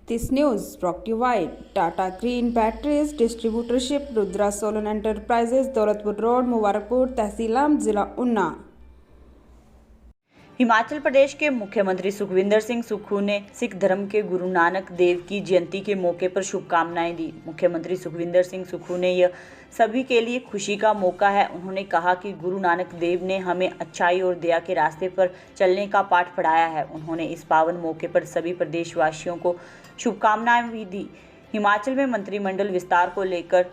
This news brought to you by Tata Green Batteries Distributorship, Rudra Solar Enterprises, Daulatpur road, Mubarakpur, tehsil Amb, जिला ऊना। हिमाचल प्रदेश के मुख्यमंत्री सुखविंदर सिंह सुक्खू ने सिख धर्म के गुरु नानक देव की जयंती के मौके पर शुभकामनाएं दी। मुख्यमंत्री सुखविंदर सिंह सुक्खू ने यह सभी के लिए खुशी का मौका है। उन्होंने कहा कि गुरु नानक देव ने हमें अच्छाई और दया के रास्ते पर चलने का पाठ पढ़ाया है। उन्होंने इस पावन मौके पर सभी प्रदेशवासियों को शुभकामनाएं भी दी। हिमाचल में मंत्रिमंडल विस्तार को लेकर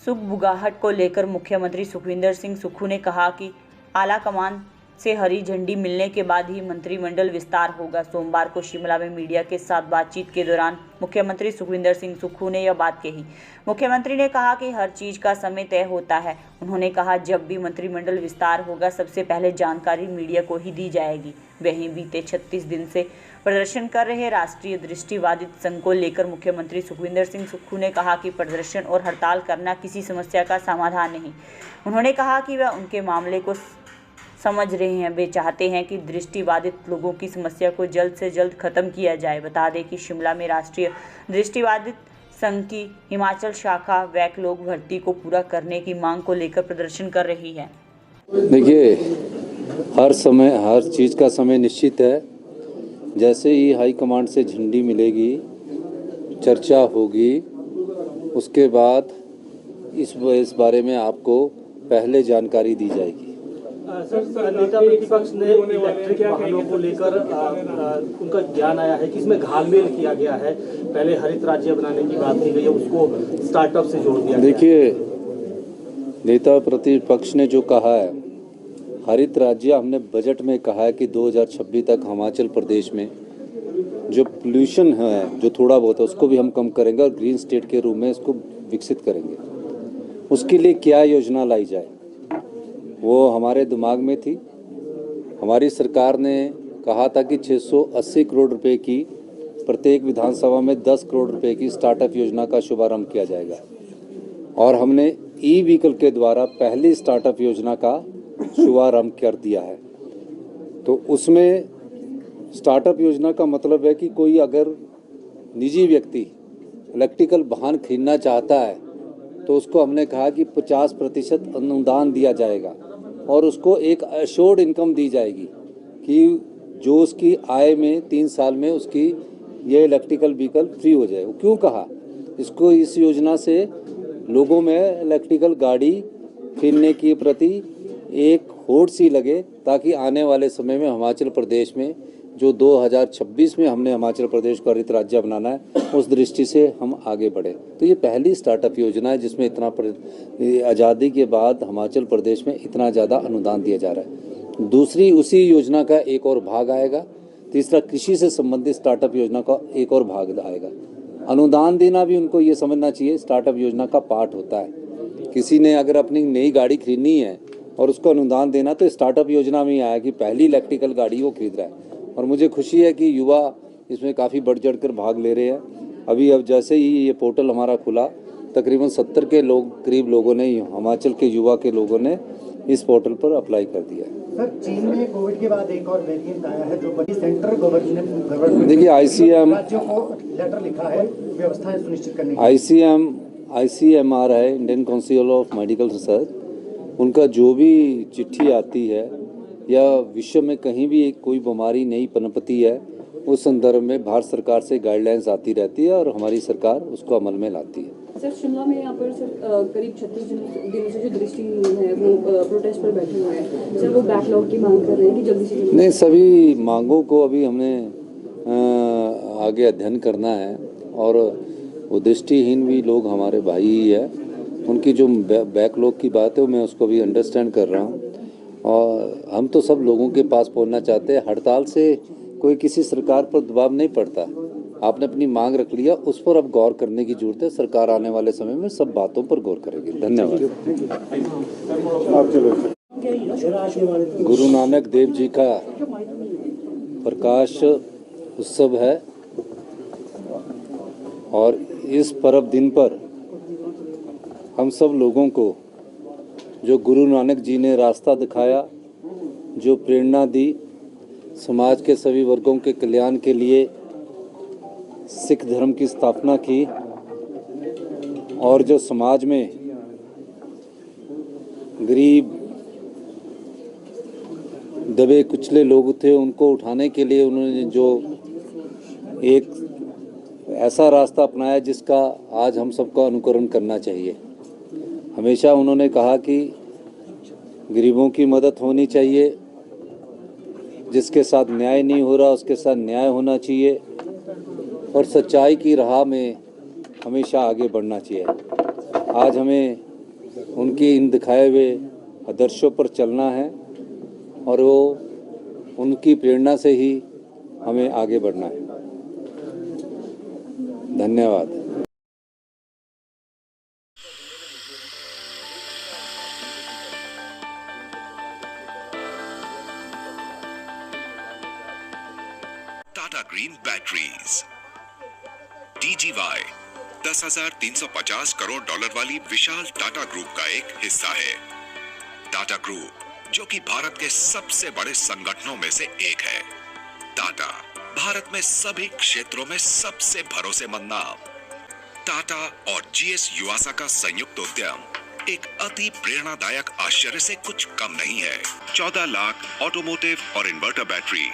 सुगबुगाहट को लेकर मुख्यमंत्री सुखविंदर सिंह सुक्खू ने कहा कि आला कमान से हरी झंडी मिलने के बाद ही मंत्रिमंडल विस्तार होगा। सोमवार को शिमला में मीडिया के साथ बातचीत के दौरान मुख्यमंत्री सुखविंदर सिंह सुक्खू ने यह बात कही। मुख्यमंत्री ने कहा कि हर चीज का समय तय होता है। उन्होंने कहा जब भी मंत्रिमंडल विस्तार होगा सबसे पहले जानकारी मीडिया को ही दी जाएगी। वहीं बीते 36 दिन से प्रदर्शन कर रहे राष्ट्रीय दृष्टिबाधित संघ को लेकर मुख्यमंत्री सुखविंदर सिंह सुक्खू ने कहा कि प्रदर्शन और हड़ताल करना किसी समस्या का समाधान नहीं। उन्होंने कहा कि वह उनके मामले को समझ रहे हैं। वे चाहते हैं कि दृष्टिबाधित लोगों की समस्या को जल्द से जल्द खत्म किया जाए। बता दें कि शिमला में राष्ट्रीय दृष्टिबाधित संघ की हिमाचल शाखा बैकलॉग भर्ती को पूरा करने की मांग को लेकर प्रदर्शन कर रही है। देखिए, हर चीज़ का समय निश्चित है। जैसे ही हाई कमांड से झंडी मिलेगी, चर्चा होगी, उसके बाद इस बारे में आपको पहले जानकारी दी जाएगी। सर, नेता प्रतिपक्ष ने इलेक्ट्रिक वाहनों को लेकर उनका ज्ञान आया है कि इसमें घालमेल किया गया है। पहले हरित राज्य बनाने की बात की गई है, उसको स्टार्टअप से जोड़ दिया। देखिए, नेता प्रतिपक्ष ने जो कहा है हरित राज्य, हमने बजट में कहा है कि 2026 तक हिमाचल प्रदेश में जो पोल्यूशन है, जो थोड़ा बहुत है, उसको भी हम कम करेंगे और ग्रीन स्टेट के रूप में इसको विकसित करेंगे। उसके लिए क्या योजना लाई जाए वो हमारे दिमाग में थी। हमारी सरकार ने कहा था कि 680 करोड़ रुपए की प्रत्येक विधानसभा में 10 करोड़ रुपए की स्टार्टअप योजना का शुभारंभ किया जाएगा और हमने ई व्हीकल के द्वारा पहली स्टार्टअप योजना का शुभारंभ कर दिया है। तो उसमें स्टार्टअप योजना का मतलब है कि कोई अगर निजी व्यक्ति इलेक्ट्रिकल वाहन खरीदना चाहता है तो उसको हमने कहा कि 50% अनुदान दिया जाएगा और उसको एक एश्योर्ड इनकम दी जाएगी कि जो उसकी आय में 3 साल में उसकी ये इलेक्ट्रिकल व्हीकल फ्री हो जाए। क्यों कहा इसको? इस योजना से लोगों में इलेक्ट्रिकल गाड़ी खरीदने के प्रति एक होड़ सी लगे, ताकि आने वाले समय में हिमाचल प्रदेश में जो 2026 में हमने हिमाचल प्रदेश को हरित राज्य बनाना है, उस दृष्टि से हम आगे बढ़े। तो ये पहली स्टार्टअप योजना है जिसमें इतना आज़ादी के बाद हिमाचल प्रदेश में इतना ज़्यादा अनुदान दिया जा रहा है। दूसरी उसी योजना का एक और भाग आएगा। तीसरा, कृषि से संबंधित स्टार्टअप योजना का एक और भाग आएगा। अनुदान देना भी उनको ये समझना चाहिए स्टार्टअप योजना का पार्ट होता है। किसी ने अगर अपनी नई गाड़ी खरीदनी है और उसको अनुदान देना, तो स्टार्टअप योजना में आया कि पहली इलेक्ट्रिकल गाड़ी वो खरीद रहा है। और मुझे खुशी है कि युवा इसमें काफ़ी बढ़ चढ़ कर भाग ले रहे हैं। अब जैसे ही ये पोर्टल हमारा खुला, तकरीबन 70 के करीब लोगों ने, हिमाचल के युवा के लोगों ने इस पोर्टल पर अप्लाई कर दिया है। सर, चीन में कोविड के बाद एक और वेरिएंट आया है जो सेंट्रल गवर्नमेंट, देखिए, आईसीएम राज्यों को लेटर लिखा है व्यवस्थाएं सुनिश्चित करने की। आईसीएमआर है, Indian council of medical research. उनका जो भी चिट्ठी आती है या विश्व में कहीं भी कोई बीमारी नई पनपती है, उस संदर्भ में भारत सरकार से गाइडलाइंस आती रहती है और हमारी सरकार उसको अमल में लाती है। सर, शिमला में यहाँ पर सर करीब 36 दिनों से जो दृष्टिहीन है वो प्रोटेस्ट पर बैठे हुए हैं। सर, वो बैकलॉग की मांग कर रहे हैं कि जल्दी से नहीं, सभी मांगों को अभी हमने आगे अध्ययन करना है और वो दृष्टिहीन भी लोग हमारे भाई ही है। उनकी जो बैकलॉग की बात है मैं उसको भी अंडरस्टैंड कर रहा हूँ और हम तो सब लोगों के पास पहुंचना चाहते हैं। हड़ताल से कोई किसी सरकार पर दबाव नहीं पड़ता। आपने अपनी मांग रख लिया, उस पर अब गौर करने की जरूरत है। सरकार आने वाले समय में सब बातों पर गौर करेगी। धन्यवाद। गुरु नानक देव जी का प्रकाश उत्सव है और इस पर्व दिन पर हम सब लोगों को जो गुरु नानक जी ने रास्ता दिखाया, जो प्रेरणा दी, समाज के सभी वर्गों के कल्याण के लिए सिख धर्म की स्थापना की और जो समाज में गरीब दबे कुचले लोग थे उनको उठाने के लिए उन्होंने जो एक ऐसा रास्ता अपनाया जिसका आज हम सबको अनुकरण करना चाहिए। हमेशा उन्होंने कहा कि गरीबों की मदद होनी चाहिए, जिसके साथ न्याय नहीं हो रहा उसके साथ न्याय होना चाहिए और सच्चाई की राह में हमेशा आगे बढ़ना चाहिए। आज हमें उनकी इन दिखाए हुए आदर्शों पर चलना है और वो उनकी प्रेरणा से ही हमें आगे बढ़ना है। धन्यवाद। Tata green batteries TGY 10,350 crore dollar वाली विशाल टाटा ग्रुप का एक हिस्सा है। टाटा ग्रुप जो कि भारत के सबसे बड़े संगठनों में से एक है। टाटा भारत में सभी क्षेत्रों में सबसे भरोसेमंद नाम। टाटा और GS युवासा का संयुक्त उद्यम एक अति प्रेरणादायक आश्चर्य से कुछ कम नहीं है। 14 लाख ऑटोमोटिव और इन्वर्टर बैटरी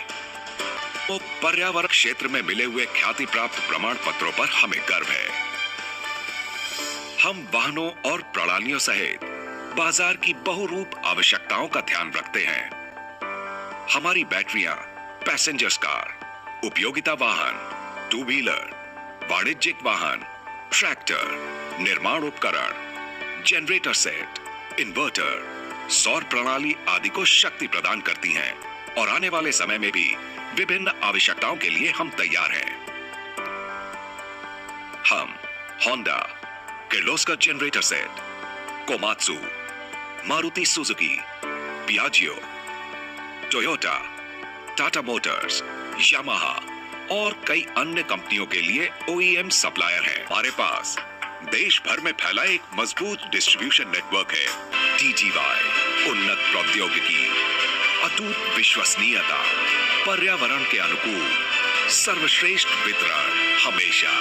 तो पर्यावरण क्षेत्र में मिले हुए ख्याति प्राप्त प्रमाण पत्रों पर हमें गर्व है। हम वाहनों और प्रणालियों सहित बाजार की बहुरूप आवश्यकताओं का ध्यान रखते हैं। हमारी बैटरियां पैसेंजर्स कार, उपयोगिता वाहन, टू व्हीलर, वाणिज्यिक वाहन, ट्रैक्टर, निर्माण उपकरण, जनरेटर सेट, इन्वर्टर, सौर प्रणाली आदि को शक्ति प्रदान करती हैं और आने वाले समय में भी विभिन्न आवश्यकताओं के लिए हम तैयार हैं। हम Honda, Kirloskar generator set, Komatsu, Maruti Suzuki, Piaggio, Toyota, Tata Motors, Yamaha और कई अन्य कंपनियों के लिए OEM सप्लायर हैं। हमारे पास देश भर में फैला एक मजबूत डिस्ट्रीब्यूशन नेटवर्क है। TGY उन्नत प्रौद्योगिकी, अटूट विश्वसनीयता, पर्यावरण के अनुकूल, सर्वश्रेष्ठ वितरण हमेशा।